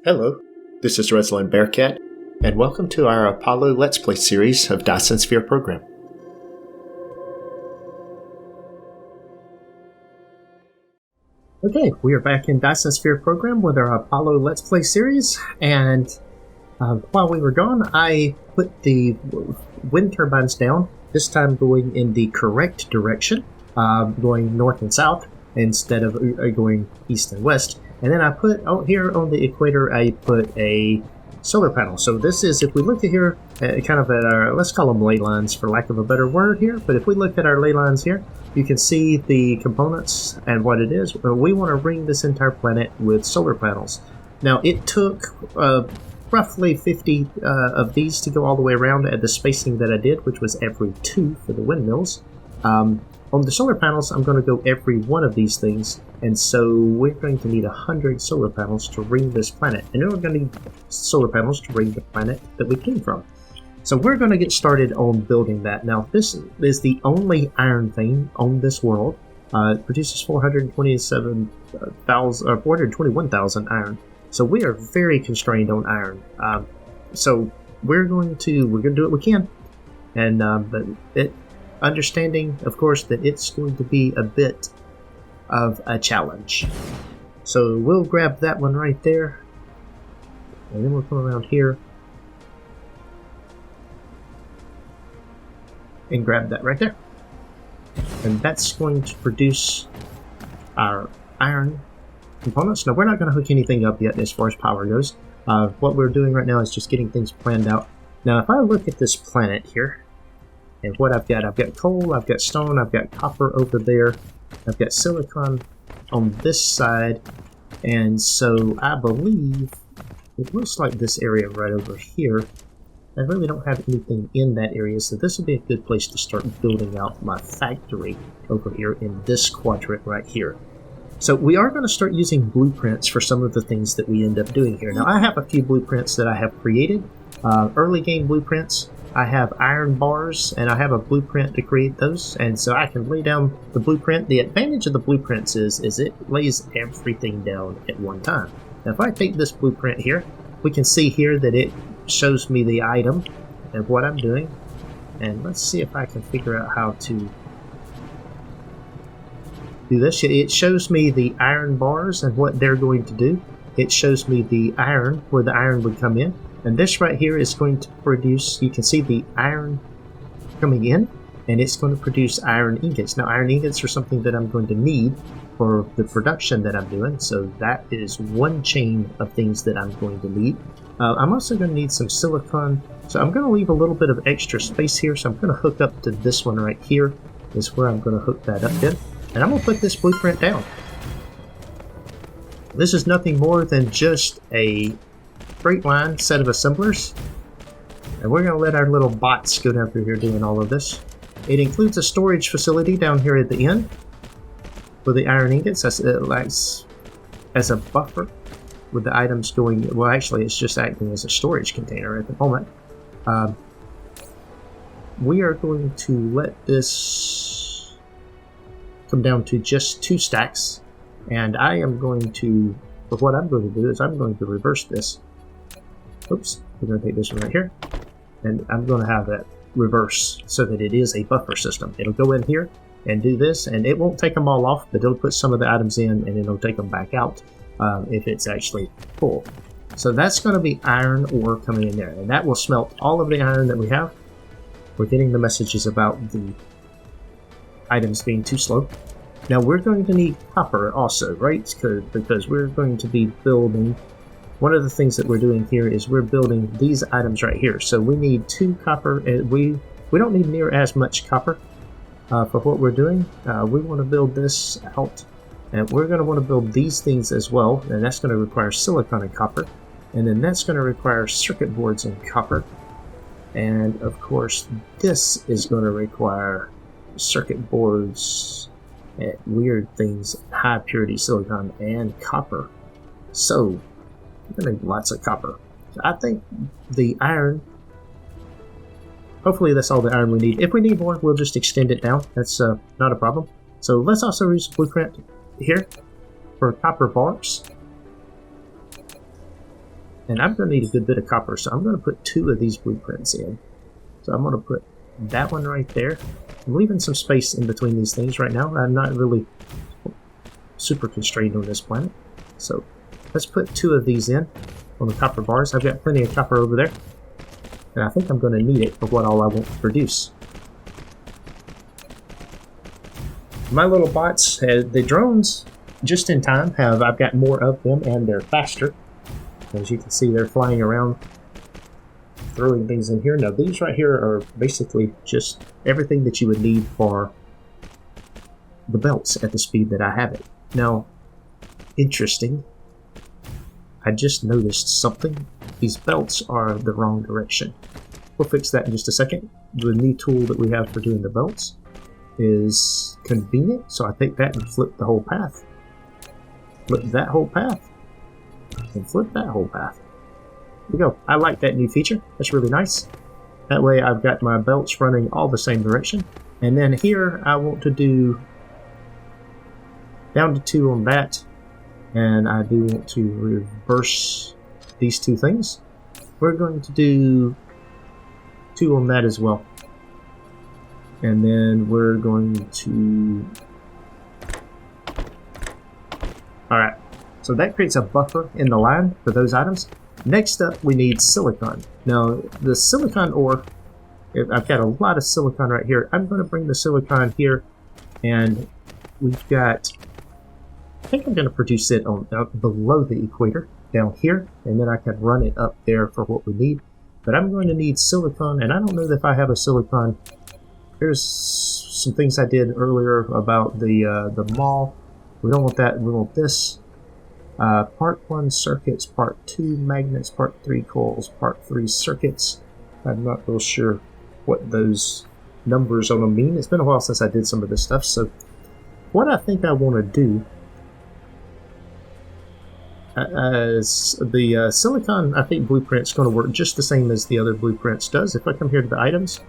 Hello, this is ResilanBearcat, and welcome to our Apollo Let's Play series of Dyson Sphere Program. Okay, we are back in Dyson Sphere Program with our Apollo Let's Play series, and while we were gone, I put the wind turbines down, this time going in the correct direction, going north and south instead of going east and west. And then I put out here on the equator, I put a solar panel. So this is, if we look at here, kind of at our, let's call them ley lines for lack of a better word here, but if we look at our ley lines here, you can see the components and what it is. We want to ring this entire planet with solar panels. Now it took roughly 50 of these to go all the way around at the spacing that I did, which was every 2 for the windmills. On the solar panels, I'm going to go every one of these things, and so we're going to need 100 solar panels to ring this planet. And then we're going to need solar panels to ring the planet that we came from. So we're going to get started on building that. Now, this is the only iron thing on this world. It produces 421,000 iron. So we are very constrained on iron. So we're going to do what we can, and understanding, of course, that it's going to be a bit of a challenge. So we'll grab that one right there, and then we'll come around here and grab that right there. And that's going to produce our iron components. Now, we're not going to hook anything up yet as far as power goes. What we're doing right now is just getting things planned out. Now, if I look at this planet here, and what I've got coal, I've got stone, I've got copper over there, I've got silicon on this side, and so I believe it looks like this area right over here. I really don't have anything in that area, so this would be a good place to start building out my factory over here in this quadrant right here. So we are going to start using blueprints for some of the things that we end up doing here. Now, I have a few blueprints that I have created, early game blueprints. I have iron bars, and I have a blueprint to create those, and so I can lay down the blueprint. The advantage of the blueprints is it lays everything down at one time. Now, if I take this blueprint here, we can see here that it shows me the item and what I'm doing, and let's see if I can figure out how to do this. It shows me the iron bars and what they're going to do. It shows me the iron, where the iron would come in. And this right here is going to produce, you can see the iron coming in, and it's going to produce iron ingots. Now, iron ingots are something that I'm going to need for the production that I'm doing, so that is one chain of things that I'm going to need. I'm also going to need some silicon, so I'm going to leave a little bit of extra space here, so I'm going to hook up to this one right here, is where I'm going to hook that up in. And I'm going to put this blueprint down. This is nothing more than just a straight line set of assemblers, and we're going to let our little bots go down through here doing all of this. It includes a storage facility down here at the end for the iron ingots. It acts as a buffer with the items going, well, actually it's just acting as a storage container at the moment. We are going to let this come down to just 2 stacks, and I am going to, but what I'm going to do is I'm going to reverse this. Oops, we're going to take this one right here, and I'm going to have that reverse so that it is a buffer system. It'll go in here and do this, and it won't take them all off, but it'll put some of the items in, and it'll take them back out if it's actually full. So that's going to be iron ore coming in there, and that will smelt all of the iron that we have. We're getting the messages about the items being too slow. Now we're going to need copper also, right? Because we're going to be building. One of the things that we're doing here is we're building these items right here. So we need 2 copper. We don't need near as much copper for what we're doing. We want to build this out, and we're going to want to build these things as well, and that's going to require silicon and copper, and then that's going to require circuit boards and copper, and of course this is going to require circuit boards and weird things, high purity silicon and copper. So we're going to need lots of copper. So I think the iron, hopefully that's all the iron we need. If we need more, we'll just extend it down. That's not a problem. So let's also use blueprint here for copper bars. And I'm going to need a good bit of copper, so I'm going to put 2 of these blueprints in. So I'm going to put that one right there. I'm leaving some space in between these things right now. I'm not really super constrained on this planet. So let's put 2 of these in on the copper bars. I've got plenty of copper over there. And I think I'm going to need it for what all I want to produce. My little bots, the drones, just in time, I've got more of them and they're faster. As you can see, they're flying around, throwing things in here. Now these right here are basically just everything that you would need for the belts at the speed that I have it. Now, interesting, I just noticed something. These belts are the wrong direction. We'll fix that in just a second. The new tool that we have for doing the belts is convenient, so I take that and flip the whole path. Flip that whole path. And flip that whole path. There we go. I like that new feature. That's really nice. That way I've got my belts running all the same direction. And then here I want to do down to 2 on that. And I do want to reverse these 2 things. We're going to do 2 on that as well. And then we're going to... Alright. So that creates a buffer in the line for those items. Next up, we need silicon. Now, the silicon ore, I've got a lot of silicon right here. I'm going to bring the silicon here, and we've got, I think I'm going to produce it on below the equator, down here, and then I can run it up there for what we need. But I'm going to need silicon, and I don't know if I have a silicon. There's some things I did earlier about the mall. We don't want that, we want this. Part 1 circuits, Part 2 magnets, Part 3 coils, Part 3 circuits. I'm not real sure what those numbers on them mean. It's been a while since I did some of this stuff, so what I think I want to do is the silicon, I think blueprint's going to work just the same as the other blueprints does. If I come here to the items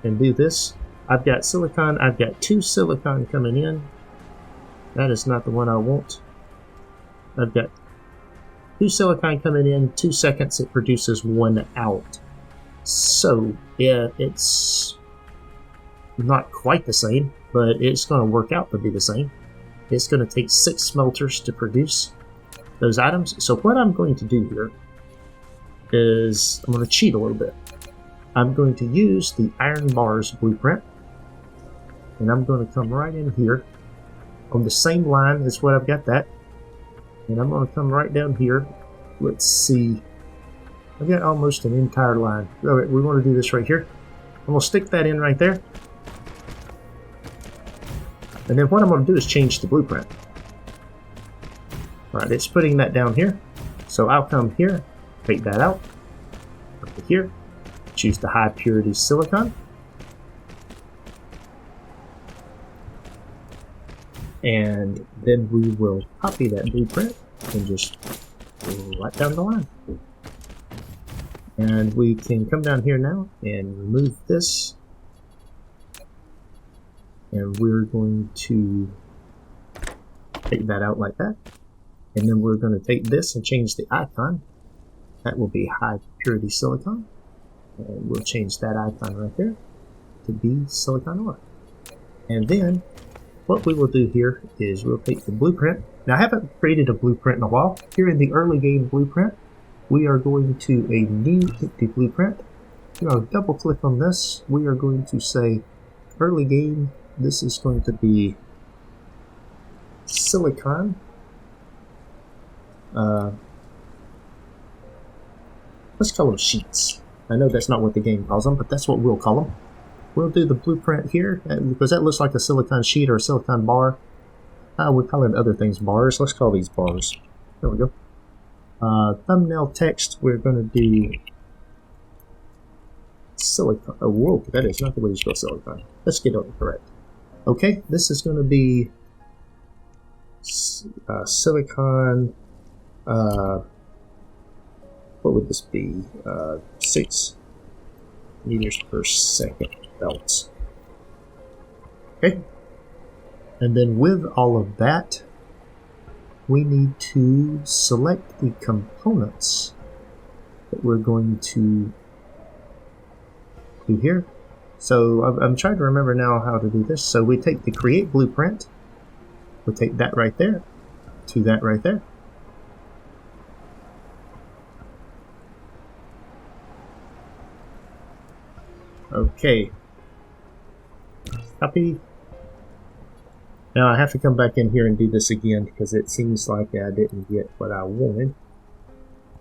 and do this, I've got silicon, I've got 2 silicon coming in. That is not the one I want. I've got 2 silicon coming in, 2 seconds, it produces 1 out. So, yeah, it's not quite the same, but it's going to work out to be the same. It's going to take 6 smelters to produce those items. So what I'm going to do here is I'm going to cheat a little bit. I'm going to use the iron bars blueprint, and I'm going to come right in here on the same line as what I've got that. And I'm going to come right down here. Let's see. I've got almost an entire line. Alright, we want to do this right here. I'm going to stick that in right there. And then what I'm going to do is change the blueprint. Alright, it's putting that down here. So I'll come here, take that out. Over here. Choose the high purity silicon. And then we will copy that blueprint and just right down the line. And we can come down here now and remove this. And we're going to take that out like that. And then we're going to take this and change the icon. That will be high purity silicon. And we'll change that icon right there to be silicon ore. And then what we will do here is we'll take the blueprint. Now I haven't created a blueprint in a while. Here in the early game blueprint, we are going to a new empty blueprint. We're going to double click on this. We are going to say early game. This is going to be silicon. Let's call them sheets. I know that's not what the game calls them, but that's what we'll call them. We'll do the blueprint here, because that looks like a silicon sheet or a silicon bar. We call it other things bars. Let's call these bars. There we go. Thumbnail text, we're going to do silicon. Oh, whoa, that is not the way you spell silicon. Let's get it correct. Okay, this is going to be silicon. What would this be? 6 meters per second belts. Okay. And then with all of that, we need to select the components that we're going to do here. So I'm trying to remember now how to do this. So we take the create blueprint, we'll take that right there to that right there. Okay. Copy. Now I have to come back in here and do this again because it seems like I didn't get what I wanted.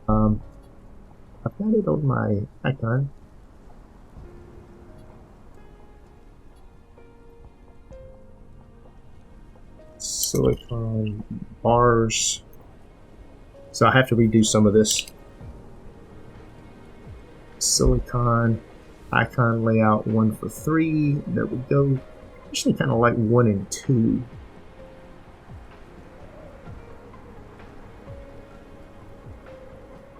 I've got it on my icon. Silicon bars. So I have to redo some of this. Silicon icon layout 1 for 3. There we go. Actually, kind of like 1 and 2.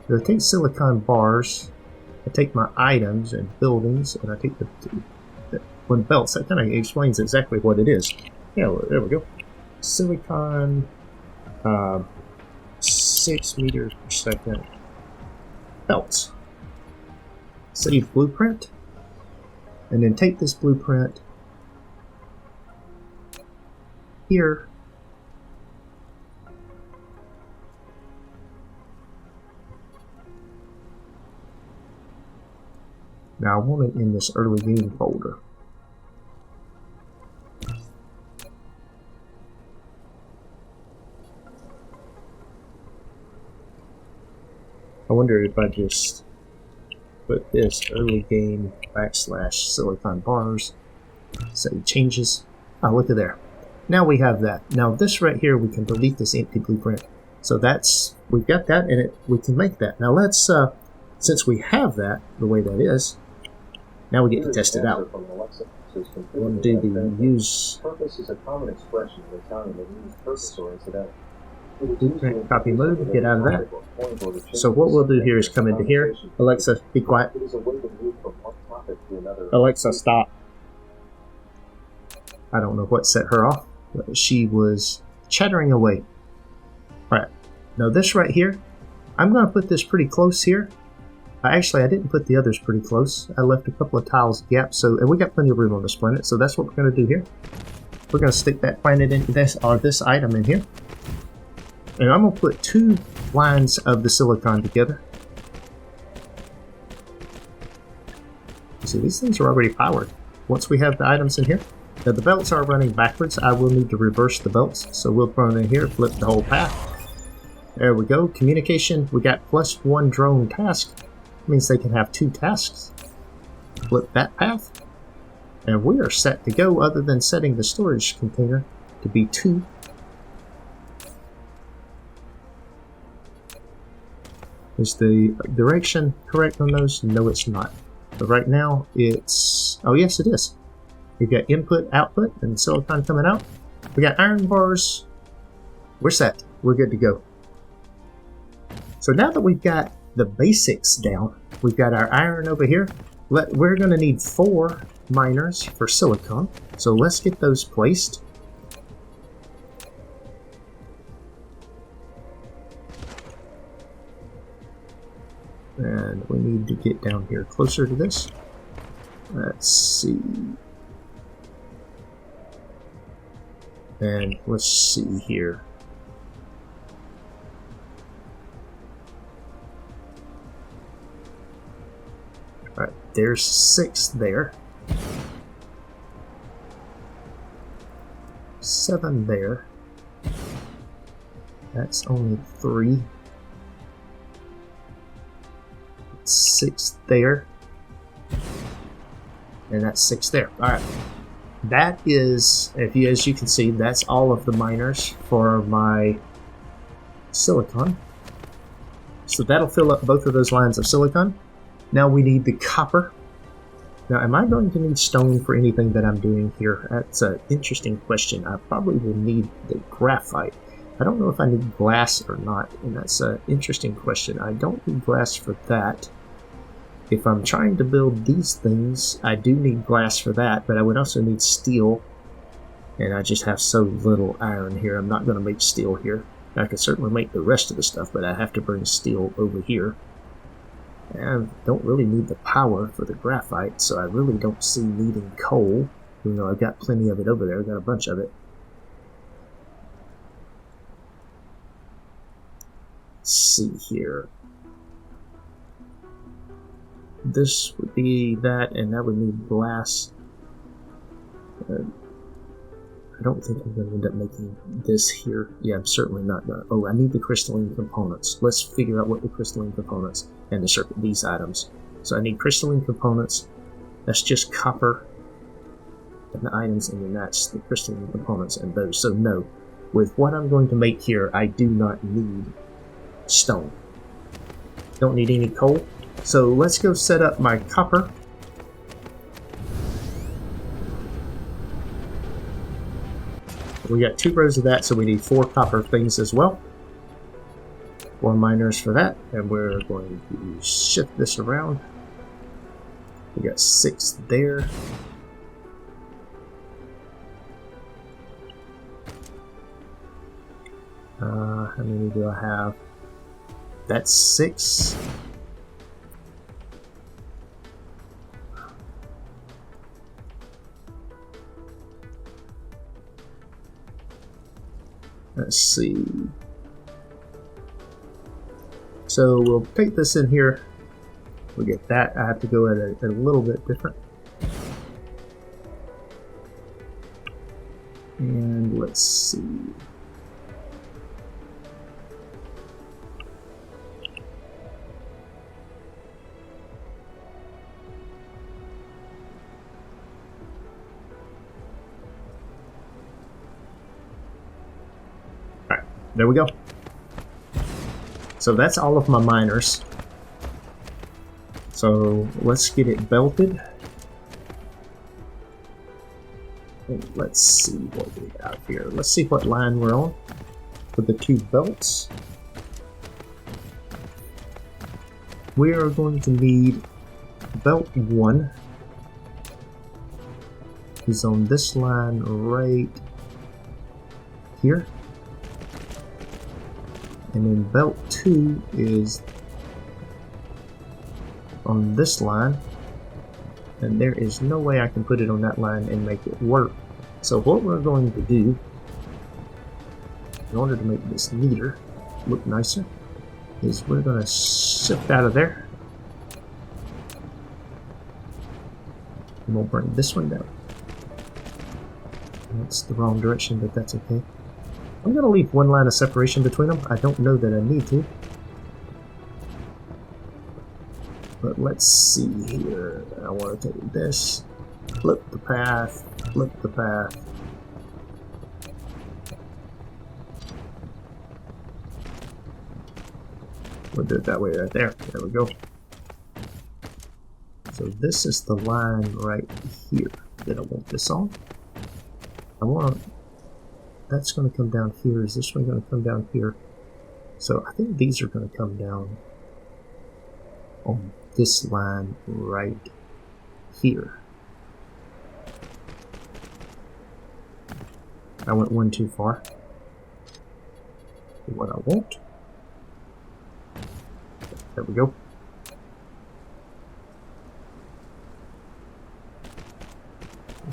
So I take silicon bars. I take my items and buildings, and I take the one belts. That kind of explains exactly what it is. Yeah, well, there we go. Silicon 6 meters per second belts. Save blueprint, and then take this blueprint here. Now I want it in this early game folder. I wonder if I just put this early game / silicon bars, say changes. Oh, look at there. Now we have that. Now this right here, we can delete this empty blueprint. So that's, we've got that in it, we can make that. Now let's, since we have that the way that is, now we get to test it out. We're going to do the use. Purpose is a common expression in Italian that means purpose or incidental. Copy mode, get out of that. So what we'll do here is come into here. Alexa, be quiet. Alexa, stop. I don't know what set her off, but she was chattering away. Alright, now this right here, I'm going to put this pretty close here. Actually, I didn't put the others pretty close. I left a couple of tiles gap, so, and we got plenty of room on this planet, so that's what we're going to do here. We're going to stick that planet in this, or this item in here. And I'm going to put 2 lines of the silicon together. See, these things are already powered. Once we have the items in here. Now the belts are running backwards. I will need to reverse the belts. So we'll put them in here, flip the whole path. There we go. Communication, we got +1 drone task. Means they can have 2 tasks. Flip that path. And we are set to go, other than setting the storage container to be 2. Is the direction correct on those? No, it's not. But right now, it's... Oh, yes, it is. We've got input, output, and silicon coming out. We got iron bars. We're set. We're good to go. So now that we've got the basics down, we've got our iron over here. We're going to need 4 miners for silicon. So let's get those placed. And we need to get down here closer to this. Let's see. And let's see here. Alright, there's 6 there. 7 there. That's only 3. 6 there. And that's 6 there. Alright. That is, as you can see, that's all of the miners for my silicon. So that'll fill up both of those lines of silicon. Now we need the copper. Now, am I going to need stone for anything that I'm doing here? That's an interesting question. I probably will need the graphite. I don't know if I need glass or not, and that's an interesting question. I don't need glass for that. If I'm trying to build these things, I do need glass for that, but I would also need steel. And I just have so little iron here, I'm not going to make steel here. I could certainly make the rest of the stuff, but I have to bring steel over here. I don't really need the power for the graphite, so I really don't see needing coal, even though I've got plenty of it over there. I've got a bunch of it. Let's see here. This would be that, and that would need glass. I don't think I'm going to end up making this here. Yeah, I'm certainly not going to. Oh, I need the crystalline components. Let's figure out what the crystalline components and to circuit these items. So I need crystalline components. That's just copper and the items, and then that's the crystalline components and those. So no, with what I'm going to make here, I do not need stone. Don't need any coal. So let's go set up my copper. We got 2 rows of that, so we need 4 copper things as well. 4 miners for that, and we're going to shift this around. We got 6 there. How many do I have? That's 6. Let's see. So we'll take this in here. We'll get that. I have to go at a little bit different. And let's see. There we go. So that's all of my miners. So let's get it belted. And let's see what we have here. Let's see what line we're on for the 2 belts. We are going to need belt 1 is on this line right here. And then belt 2 is on this line, and there is no way I can put it on that line and make it work. So what we're going to do, in order to make this neater, look nicer, is we're going to shift out of there, and we'll bring this one down. That's the wrong direction, but that's okay. I'm going to leave 1 line of separation between them. I don't know that I need to. But let's see here. I want to take this, flip the path, flip the path. We'll do it that way right there. There we go. So this is the line right here that I want this on. I want that's going to come down here. Is this one going to come down here? So I think these are going to come down on this line right here. I went 1 too far. What I want. There we go.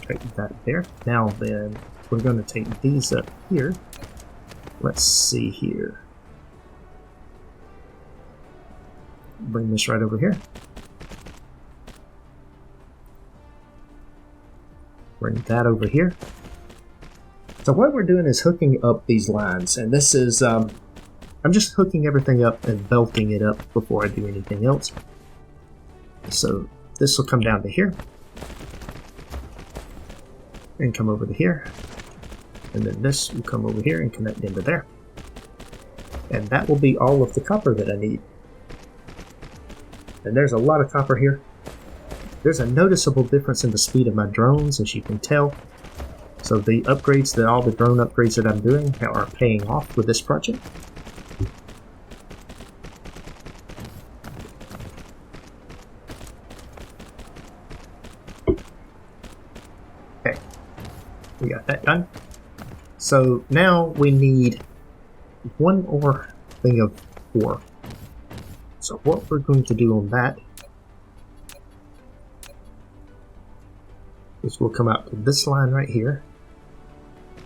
Okay, that there. Now then, we're going to take these up here. Let's see here. Bring this right over here. Bring that over here. So what we're doing is hooking up these lines, and this is, I'm just hooking everything up and belting it up before I do anything else. So this will come down to here, and come over to here. And then this will come over here and connect into there. And that will be all of the copper that I need. And there's a lot of copper here. There's a noticeable difference in the speed of my drones, as you can tell. So the upgrades, all the drone upgrades that I'm doing are paying off with this project. Okay, we got that done. So now we need 1 more thing of ore. So what we're going to do on that is we'll come out to this line right here.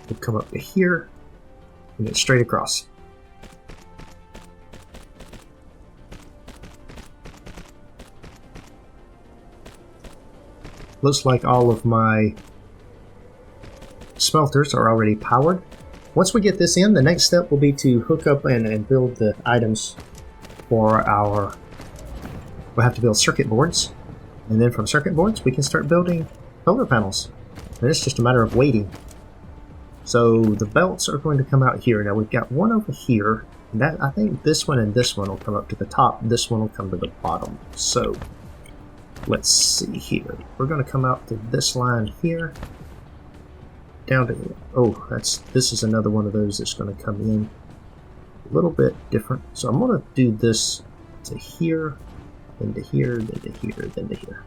We'll come up to here and then straight across. Looks like all of my smelters are already powered. Once we get this in, the next step will be to hook up and build the items for our... We'll have to build circuit boards, and then from circuit boards we can start building solar panels. And it's just a matter of waiting. So the belts are going to come out here. Now we've got one over here, and that, I think this one and this one will come up to the top, this one will come to the bottom. So let's see here. We're going to come out to this line here, down to, oh, this is another one of those that's going to come in a little bit different. So I'm going to do this to here, then to here, then to here, then to here,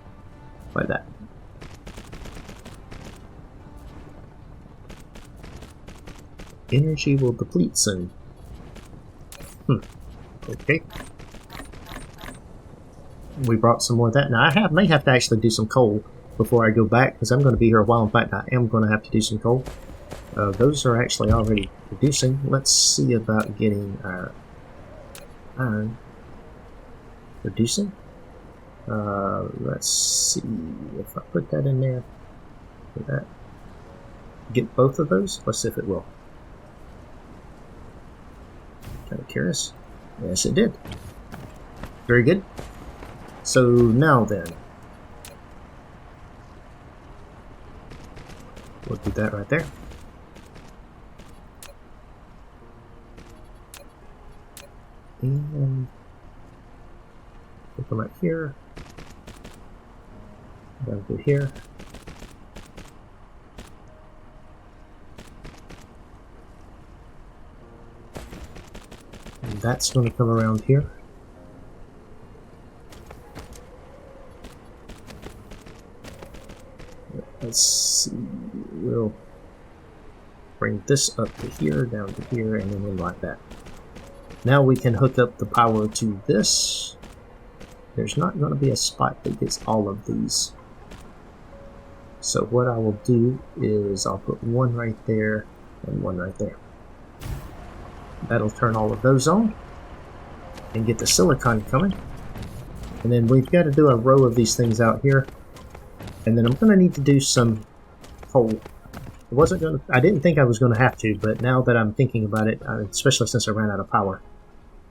like that. Energy will deplete soon. Okay. We brought some more of that. Now I may have to actually do some coal before I go back, because I'm going to be here a while. In fact, I am going to have to do some coal. Those are actually already producing. Let's see about getting our iron producing. Let's see if I put that in there. Will that get both of those? Let's see if it will. Kind of curious. Yes, it did. Very good. So now then, we'll do that right there. And we'll come out here, down to here. And that's going to come around here. Let's see, we'll bring this up to here, down to here, and then like that. Now we can hook up the power to this. There's not going to be a spot that gets all of these. So what I will do is I'll put one right there and one right there. That'll turn all of those on and get the silicon coming. And then we've got to do a row of these things out here. And then I'm going to need to do some coal. I didn't think I was going to have to, but now that I'm thinking about it, especially since I ran out of power,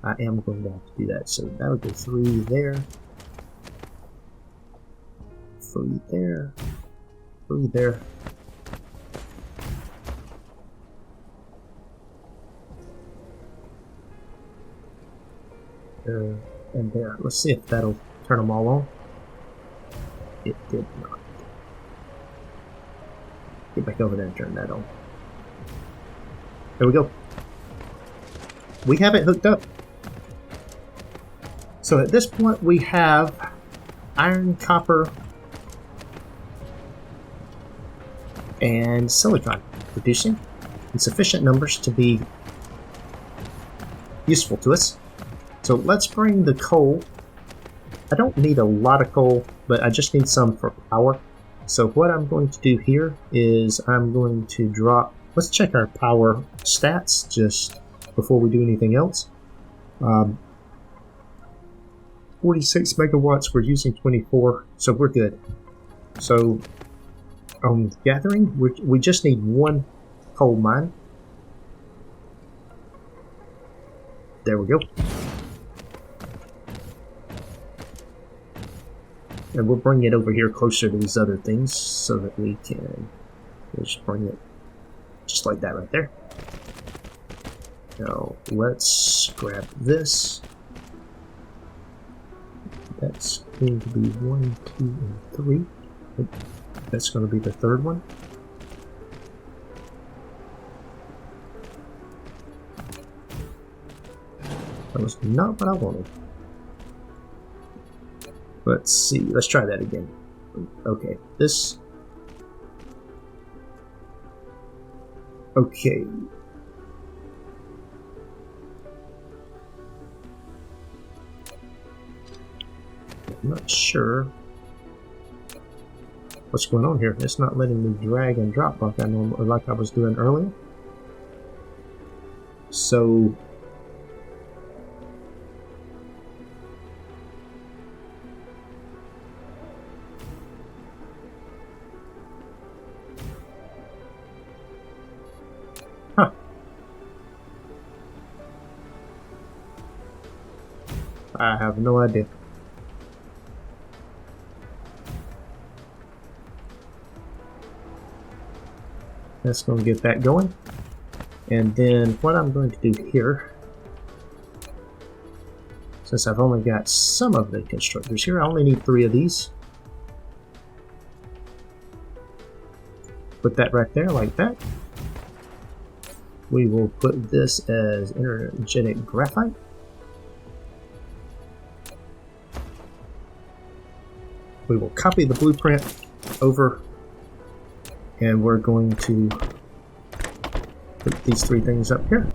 I am going to have to do that. So that would be 3 there, 3 there, 3 there. And there. Let's see if that'll turn them all on. It did not. Get back over there and turn that on. There we go. We have it hooked up. So at this point we have iron, copper, and silicon producing in sufficient numbers to be useful to us. So let's bring the coal. I don't need a lot of coal, but I just need some for power. So what I'm going to do here is I'm going to drop, let's check our power stats just before we do anything else. 46 megawatts, we're using 24, so we're good. So on gathering, we just need 1 coal mine. There we go. And we'll bring it over here closer to these other things so that we can just bring it just like that right there. Now let's grab this. That's going to be 1, 2, and 3. That's going to be the 3rd one. That was not what I wanted. Let's see, let's try that again. Okay, this. Okay. I'm not sure what's going on here. It's not letting me drag and drop like I was doing earlier. So I have no idea. That's going to get that going. And then what I'm going to do here, since I've only got some of the constructors here, I only need 3 of these. Put that right there like that. We will put this as energetic graphite. We will copy the blueprint over, and we're going to put these 3 things up here.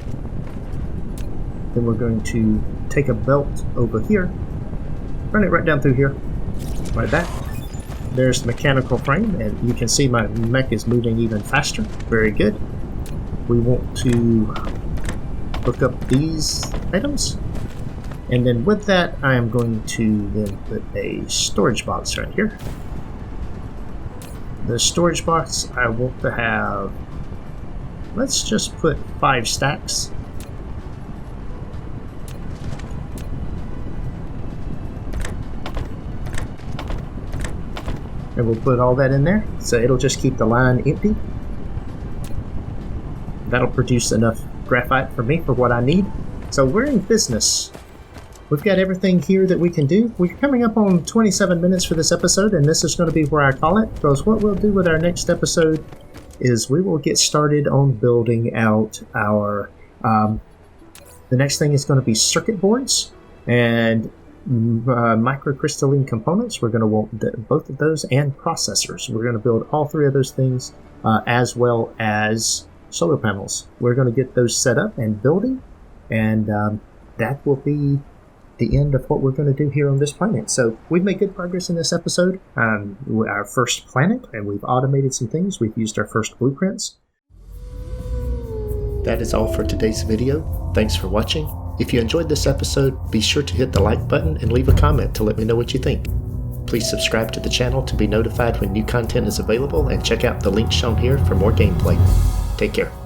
Then we're going to take a belt over here, run it right down through here, like that. There's the mechanical frame, and you can see my mech is moving even faster. Very good. We want to hook up these items. And then with that, I am going to then put a storage box right here. The storage box, I want to have, let's just put 5 stacks. And we'll put all that in there, so it'll just keep the line empty. That'll produce enough graphite for me for what I need. So we're in business. We've got everything here that we can do. We're coming up on 27 minutes for this episode, and this is going to be where I call it, because what we'll do with our next episode is we will get started on building out our, the next thing is going to be circuit boards and microcrystalline components. We're going to want both of those, and processors. We're going to build all 3 of those things, as well as solar panels. We're going to get those set up and building, and that will be the end of what we're going to do here on this planet. So we've made good progress in this episode. Our first planet, and we've automated some things. We've used our first blueprints. That is all for today's video. Thanks for watching. If you enjoyed this episode, be sure to hit the like button and leave a comment to let me know what you think. Please subscribe to the channel to be notified when new content is available, and check out the link shown here for more gameplay. Take care.